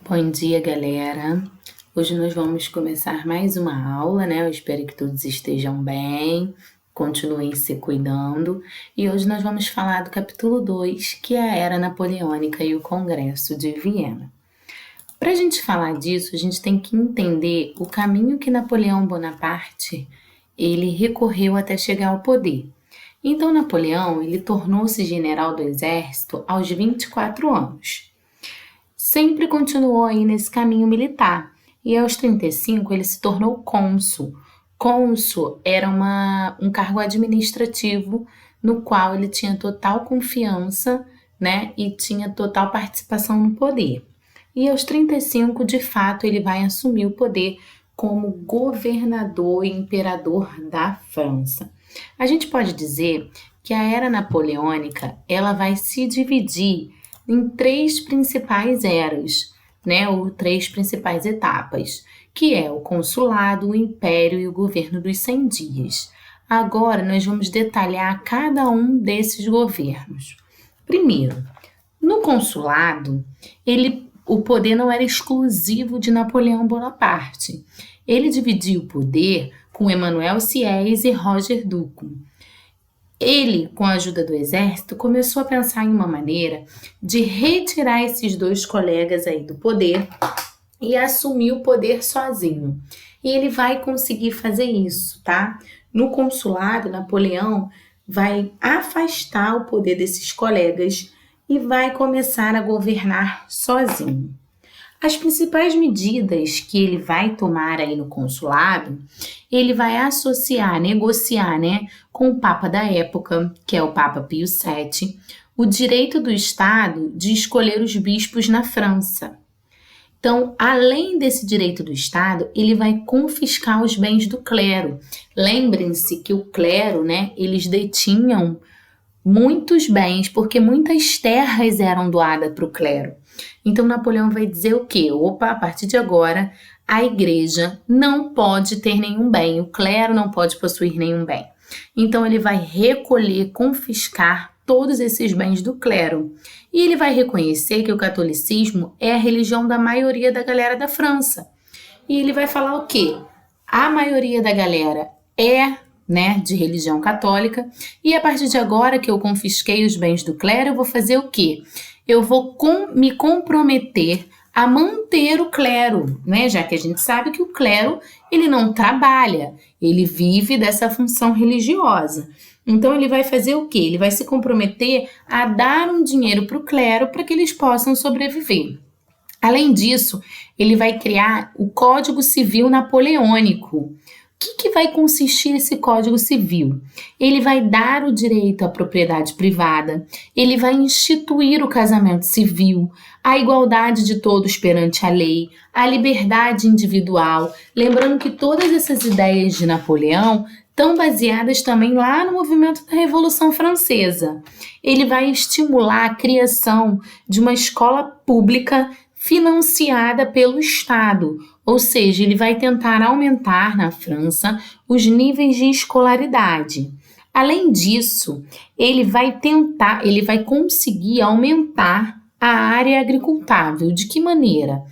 Bom dia, galera. Hoje nós vamos começar mais uma aula, né? Eu espero que todos estejam bem, continuem se cuidando. E hoje nós vamos falar do capítulo 2, que é a Era Napoleônica e o Congresso de Viena. Para a gente falar disso, a gente tem que entender o caminho que Napoleão Bonaparte ele recorreu até chegar ao poder. Então, Napoleão ele tornou-se general do exército aos 24 anos. Sempre continuou aí nesse caminho militar e aos 35 ele se tornou cônsul. Cônsul era um cargo administrativo no qual ele tinha total confiança, né, e tinha total participação no poder. E aos 35, de fato, ele vai assumir o poder como governador e imperador da França. A gente pode dizer que a Era Napoleônica ela vai se dividir em três principais eras, né, ou três principais etapas, que é o consulado, o império e o governo dos 100 dias. Agora nós vamos detalhar cada um desses governos. Primeiro, no consulado, o poder não era exclusivo de Napoleão Bonaparte. Ele dividia o poder com Emmanuel Sieyès e Roger Duclos. Ele, com a ajuda do exército, começou a pensar em uma maneira de retirar esses dois colegas aí do poder e assumir o poder sozinho. E ele vai conseguir fazer isso, tá? No consulado, Napoleão vai afastar o poder desses colegas e vai começar a governar sozinho. As principais medidas que ele vai tomar aí no consulado, ele vai associar, negociar, né, com o Papa da época, que é o Papa Pio VII, o direito do Estado de escolher os bispos na França. Então, além desse direito do Estado, ele vai confiscar os bens do clero. Lembrem-se que o clero, né, eles detinham muitos bens, porque muitas terras eram doadas para o clero. Então, Napoleão vai dizer o quê? Opa, a partir de agora, a igreja não pode ter nenhum bem, o clero não pode possuir nenhum bem. Então, ele vai recolher, confiscar todos esses bens do clero. E ele vai reconhecer que o catolicismo é a religião da maioria da galera da França. E ele vai falar o quê? A maioria da galera é, né, de religião católica, e a partir de agora que eu confisquei os bens do clero, eu vou fazer o quê? Eu vou me comprometer a manter o clero, né? Já que a gente sabe que o clero ele não trabalha, ele vive dessa função religiosa. Então ele vai fazer o quê? Ele vai se comprometer a dar um dinheiro para o clero para que eles possam sobreviver. Além disso, ele vai criar o Código Civil Napoleônico. O que vai consistir esse Código Civil? Ele vai dar o direito à propriedade privada, ele vai instituir o casamento civil, a igualdade de todos perante a lei, a liberdade individual. Lembrando que todas essas ideias de Napoleão estão baseadas também lá no movimento da Revolução Francesa. Ele vai estimular a criação de uma escola pública financiada pelo Estado, ou seja, ele vai tentar aumentar na França os níveis de escolaridade. Além disso, ele vai conseguir aumentar a área agricultável. De que maneira?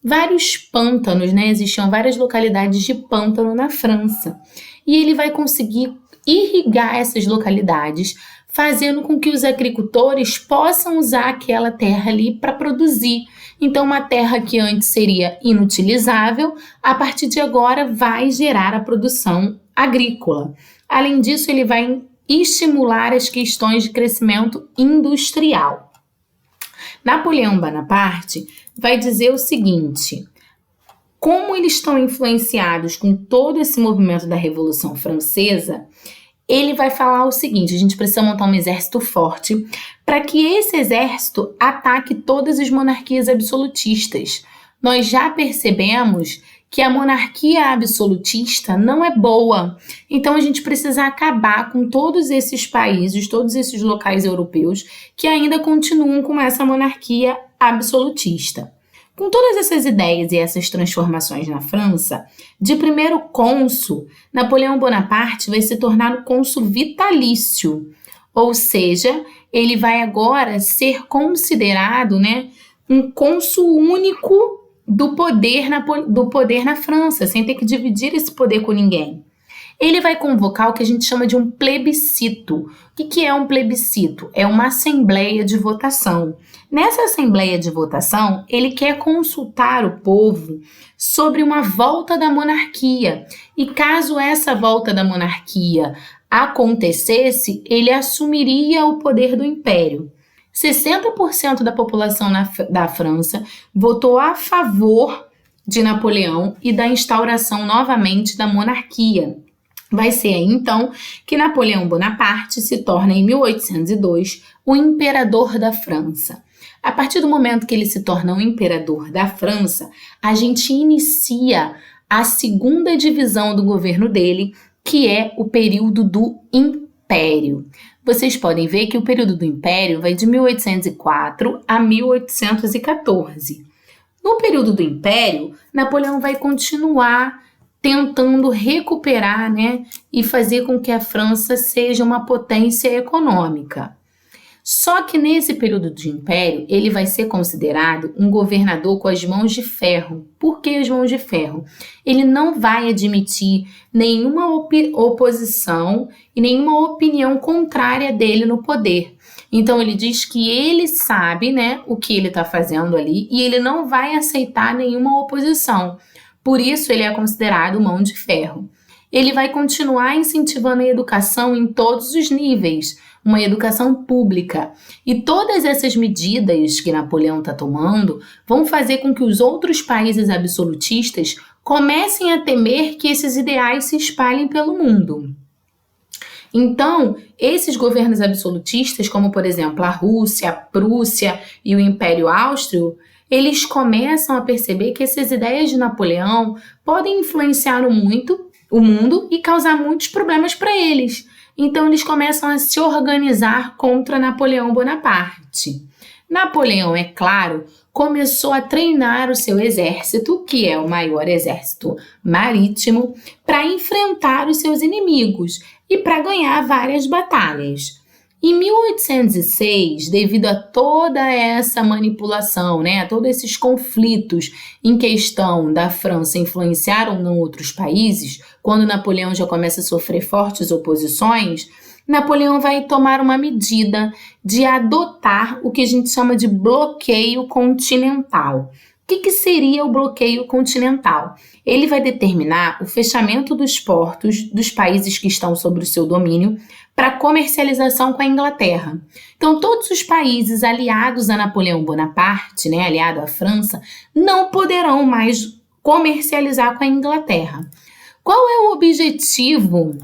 Vários pântanos, né? Existiam várias localidades de pântano na França. E ele vai conseguir irrigar essas localidades, fazendo com que os agricultores possam usar aquela terra ali para produzir. Então, uma terra que antes seria inutilizável, a partir de agora vai gerar a produção agrícola. Além disso, ele vai estimular as questões de crescimento industrial. Napoleão Bonaparte vai dizer o seguinte: como eles estão influenciados com todo esse movimento da Revolução Francesa, ele vai falar o seguinte: a gente precisa montar um exército forte para que esse exército ataque todas as monarquias absolutistas. Nós já percebemos que a monarquia absolutista não é boa, então a gente precisa acabar com todos esses países, todos esses locais europeus que ainda continuam com essa monarquia absolutista. Com todas essas ideias e essas transformações na França, de primeiro cônsul, Napoleão Bonaparte vai se tornar o cônsul vitalício, ou seja, ele vai agora ser considerado, né, um cônsul único do poder na França, sem ter que dividir esse poder com ninguém. Ele vai convocar o que a gente chama de um plebiscito. O que é um plebiscito? É uma assembleia de votação. Nessa assembleia de votação, ele quer consultar o povo sobre uma volta da monarquia. E caso essa volta da monarquia acontecesse, ele assumiria o poder do império. 60% da população da França votou a favor de Napoleão e da instauração novamente da monarquia. Vai ser aí, então, que Napoleão Bonaparte se torna, em 1802, o imperador da França. A partir do momento que ele se torna o imperador da França, a gente inicia a segunda divisão do governo dele, que é o período do Império. Vocês podem ver que o período do Império vai de 1804 a 1814. No período do Império, Napoleão vai continuar tentando recuperar, e fazer com que a França seja uma potência econômica. Só que nesse período de império, ele vai ser considerado um governador com as mãos de ferro. Por que as mãos de ferro? Ele não vai admitir nenhuma oposição e nenhuma opinião contrária dele no poder. Então, ele diz que ele sabe, o que ele está fazendo ali e ele não vai aceitar nenhuma oposição. Por isso, ele é considerado mão de ferro. Ele vai continuar incentivando a educação em todos os níveis, uma educação pública. E todas essas medidas que Napoleão está tomando vão fazer com que os outros países absolutistas comecem a temer que esses ideais se espalhem pelo mundo. Então, esses governos absolutistas, como por exemplo a Rússia, a Prússia e o Império Áustrio, eles começam a perceber que essas ideias de Napoleão podem influenciar muito o mundo e causar muitos problemas para eles. Então, eles começam a se organizar contra Napoleão Bonaparte. Napoleão, é claro, começou a treinar o seu exército, que é o maior exército marítimo, para enfrentar os seus inimigos e para ganhar várias batalhas. Em 1806, devido a toda essa manipulação, a todos esses conflitos em questão da França influenciar ou não outros países, quando Napoleão já começa a sofrer fortes oposições, Napoleão vai tomar uma medida de adotar o que a gente chama de bloqueio continental. O que seria o bloqueio continental? Ele vai determinar o fechamento dos portos dos países que estão sob o seu domínio para comercialização com a Inglaterra. Então, todos os países aliados a Napoleão Bonaparte, aliado à França, não poderão mais comercializar com a Inglaterra. Qual é o objetivo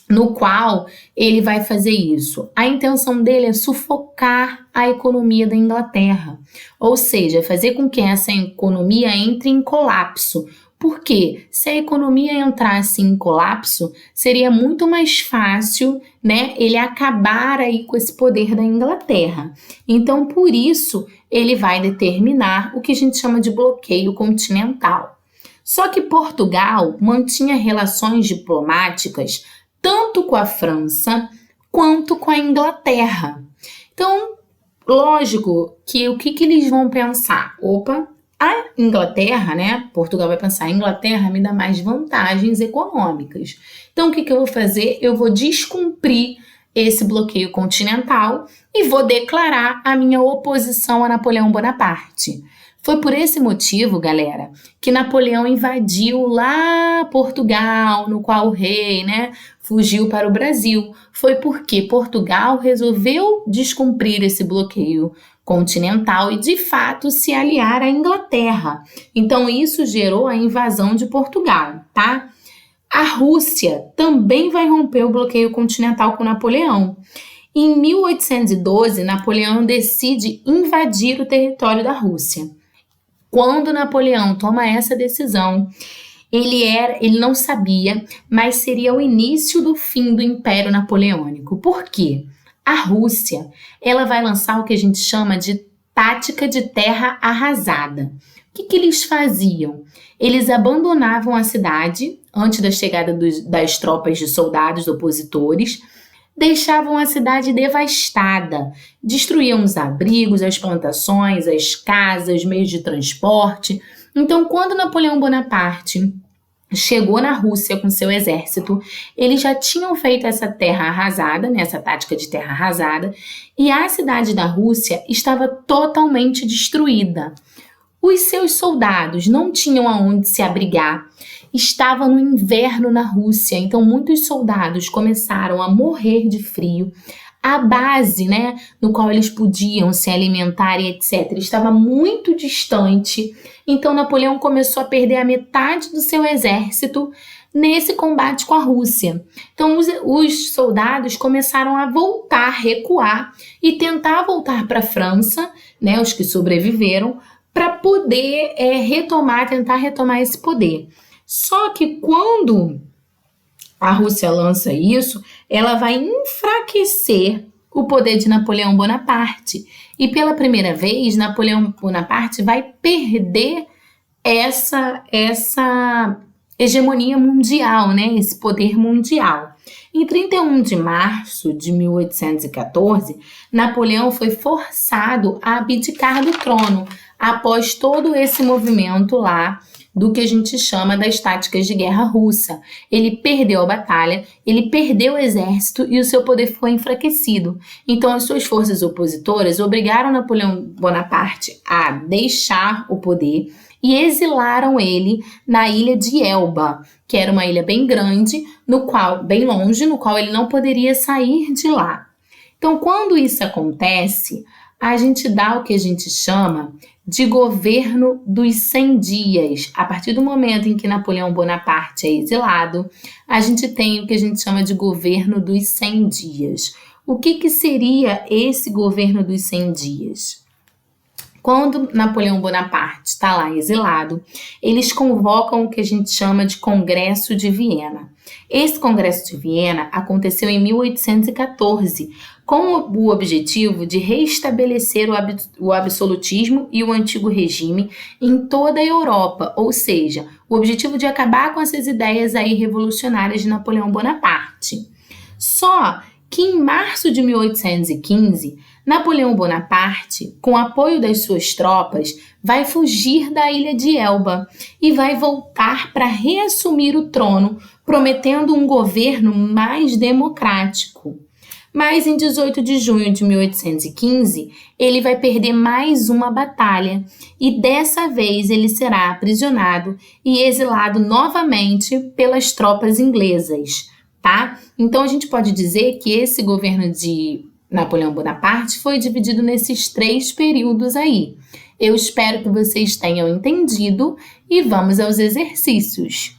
no qual ele vai fazer isso? A intenção dele é sufocar a economia da Inglaterra, ou seja, fazer com que essa economia entre em colapso. Porque se a economia entrasse em colapso, seria muito mais fácil, ele acabar aí com esse poder da Inglaterra. Então, por isso, ele vai determinar o que a gente chama de bloqueio continental. Só que Portugal mantinha relações diplomáticas tanto com a França quanto com a Inglaterra. Então, lógico que o que eles vão pensar? A Inglaterra, Portugal vai pensar, a Inglaterra me dá mais vantagens econômicas. Então, o que eu vou fazer? Eu vou descumprir esse bloqueio continental e vou declarar a minha oposição a Napoleão Bonaparte. Foi por esse motivo, galera, que Napoleão invadiu lá Portugal, no qual o rei, fugiu para o Brasil. Foi porque Portugal resolveu descumprir esse bloqueio continental e, de fato, se aliar à Inglaterra. Então, isso gerou a invasão de Portugal, tá? A Rússia também vai romper o bloqueio continental com Napoleão. Em 1812, Napoleão decide invadir o território da Rússia. Quando Napoleão toma essa decisão, ele não sabia, mas seria o início do fim do Império Napoleônico. Por quê? A Rússia, ela vai lançar o que a gente chama de tática de terra arrasada. O que eles faziam? Eles abandonavam a cidade antes da chegada das tropas de soldados opositores, deixavam a cidade devastada, destruíam os abrigos, as plantações, as casas, meios de transporte. Então, quando Napoleão Bonaparte chegou na Rússia com seu exército, eles já tinham feito essa terra arrasada, né, essa tática de terra arrasada, e a cidade da Rússia estava totalmente destruída. Os seus soldados não tinham aonde se abrigar, estava no inverno na Rússia, então muitos soldados começaram a morrer de frio. A base, né, no qual eles podiam se alimentar e etc., estava muito distante. Então Napoleão começou a perder a metade do seu exército nesse combate com a Rússia. Então os soldados começaram a voltar, recuar e tentar voltar para a França, né, os que sobreviveram, para poder tentar retomar esse poder. Só que quando a Rússia lança isso, ela vai enfraquecer o poder de Napoleão Bonaparte. E pela primeira vez, Napoleão Bonaparte vai perder essa hegemonia mundial, né? Esse poder mundial. Em 31 de março de 1814, Napoleão foi forçado a abdicar do trono após todo esse movimento lá do que a gente chama das táticas de guerra russa. Ele perdeu a batalha, ele perdeu o exército e o seu poder foi enfraquecido. Então, as suas forças opositoras obrigaram Napoleão Bonaparte a deixar o poder e exilaram ele na ilha de Elba, que era uma ilha bem grande, bem longe, no qual ele não poderia sair de lá. Então, quando isso acontece, a gente dá o que a gente chama de governo dos 100 dias. A partir do momento em que Napoleão Bonaparte é exilado, a gente tem o que a gente chama de governo dos 100 dias. O que seria esse governo dos 100 dias? Quando Napoleão Bonaparte está lá exilado, eles convocam o que a gente chama de Congresso de Viena. Esse Congresso de Viena aconteceu em 1814, com o objetivo de restabelecer o absolutismo e o antigo regime em toda a Europa, ou seja, o objetivo de acabar com essas ideias aí revolucionárias de Napoleão Bonaparte. Só que em março de 1815, Napoleão Bonaparte, com apoio das suas tropas, vai fugir da ilha de Elba e vai voltar para reassumir o trono, prometendo um governo mais democrático. Mas em 18 de junho de 1815, ele vai perder mais uma batalha e dessa vez ele será aprisionado e exilado novamente pelas tropas inglesas, tá? Então a gente pode dizer que esse governo de Napoleão Bonaparte foi dividido nesses 3 períodos aí. Eu espero que vocês tenham entendido e vamos aos exercícios.